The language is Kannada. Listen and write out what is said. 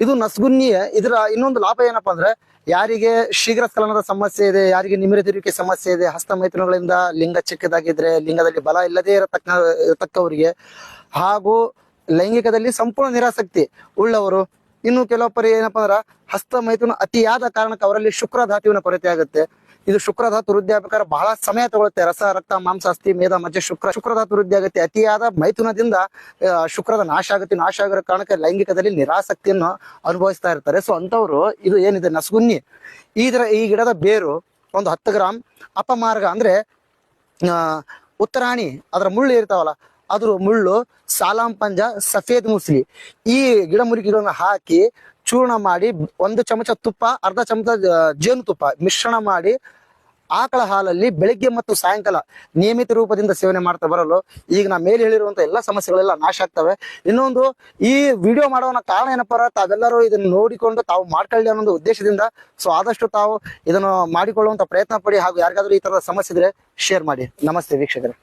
ಇದು ನಸ್ಗುನ್ನಿಯ ಇದರ ಇನ್ನೊಂದು ಲಾಭ ಏನಪ್ಪಾ ಅಂದ್ರೆ ಯಾರಿಗೆ ಶೀಘ್ರ ಸ್ಖಲನದ ಸಮಸ್ಯೆ ಇದೆ, ಯಾರಿಗೆ ನಿಮಿರದಿರುವಿಕೆ ಸಮಸ್ಯೆ ಇದೆ, ಹಸ್ತಮೈಥುನಗಳಿಂದ ಲಿಂಗ ಚಿಕ್ಕದಾಗಿದ್ರೆ, ಲಿಂಗದಲ್ಲಿ ಬಲ ಇಲ್ಲದೇ ಇರತಕ್ಕವರಿಗೆ, ಹಾಗೂ ಲೈಂಗಿಕದಲ್ಲಿ ಸಂಪೂರ್ಣ ನಿರಾಸಕ್ತಿ ಉಳ್ಳವರು, ಇನ್ನು ಕೆಲವೊಬ್ಬರು ಏನಪ್ಪಾ ಅಂದ್ರ ಹಸ್ತಮೈಥುನ ಅತಿಯಾದ ಕಾರಣಕ್ಕೆ ಅವರಲ್ಲಿ ಶುಕ್ರ ಧಾತುವಿನ ಕೊರತೆ ಆಗುತ್ತೆ. ಇದು ಶುಕ್ರಧಾತು ವೃದ್ಧಿ ಆಗ್ಬೇಕಾದ್ರೆ ಬಹಳ ಸಮಯ ತಗೊಳುತ್ತೆ. ರಸ, ರಕ್ತ, ಮಾಂಸ, ಅಸ್ಥಿ, ಮೇಧ, ಮಜ್ಜೆ, ಶುಕ್ರಧಾತು ವೃದ್ಧಿ ಆಗುತ್ತೆ. ಅತಿಯಾದ ಮೈಥುನದಿಂದ ಶುಕ್ರದ ನಾಶ ಆಗುತ್ತೆ. ನಾಶ ಆಗಿರೋ ಕಾರಣಕ್ಕೆ ಲೈಂಗಿಕದಲ್ಲಿ ನಿರಾಸಕ್ತಿಯನ್ನು ಅನುಭವಿಸ್ತಾ ಇರ್ತಾರೆ. ಸೊ ಅಂತವ್ರು ಇದು ಏನಿದೆ ನಸ್ಗುನ್ನಿ, ಈ ಗಿಡದ ಬೇರು ಒಂದು 10 ಗ್ರಾಮ್, ಅಪಮಾರ್ಗ ಅಂದ್ರೆ ಉತ್ತರಾಣಿ ಅದರ ಮುಳ್ಳು ಇರ್ತಾವಲ್ಲ ಅದ್ರ ಮುಳ್ಳು, ಸಾಲಾಂಪಂಜ, ಸಫೇದ್ ಮುಸ್ಲಿ, ಈ ಗಿಡಮೂಲಿಕೆಗಳನ್ನ ಹಾಕಿ ಚೂರ್ಣ ಮಾಡಿ 1 ಚಮಚ ತುಪ್ಪ, ಅರ್ಧ ಚಮಚ ಜೇನುತುಪ್ಪ ಮಿಶ್ರಣ ಮಾಡಿ ಆಕಳ ಹಾಲಲ್ಲಿ ಬೆಳಿಗ್ಗೆ ಮತ್ತು ಸಾಯಂಕಾಲ ನಿಯಮಿತ ರೂಪದಿಂದ ಸೇವನೆ ಮಾಡ್ತಾ ಬರಲು ಈಗ ನಾ ಮೇಲೆ ಹೇಳಿರುವಂತ ಎಲ್ಲಾ ಸಮಸ್ಯೆಗಳೆಲ್ಲ ನಾಶ ಆಗ್ತವೆ. ಇನ್ನೊಂದು ಈ ವಿಡಿಯೋ ಮಾಡೋನ ಕಾರಣ ಏನಪ್ಪ, ತಾವೆಲ್ಲರೂ ಇದನ್ನು ನೋಡಿಕೊಂಡು ತಾವು ಮಾಡ್ಕೊಳ್ಳಿ ಅನ್ನೋ ಉದ್ದೇಶದಿಂದ. ಸೊ ಆದಷ್ಟು ತಾವು ಇದನ್ನು ಮಾಡಿಕೊಳ್ಳುವಂತ ಪ್ರಯತ್ನ ಪಡಿ, ಹಾಗೂ ಯಾರಿಗಾದ್ರೂ ಈ ತರದ ಸಮಸ್ಯೆ ಇದ್ರೆ ಶೇರ್ ಮಾಡಿ. ನಮಸ್ತೆ ವೀಕ್ಷಕರೇ.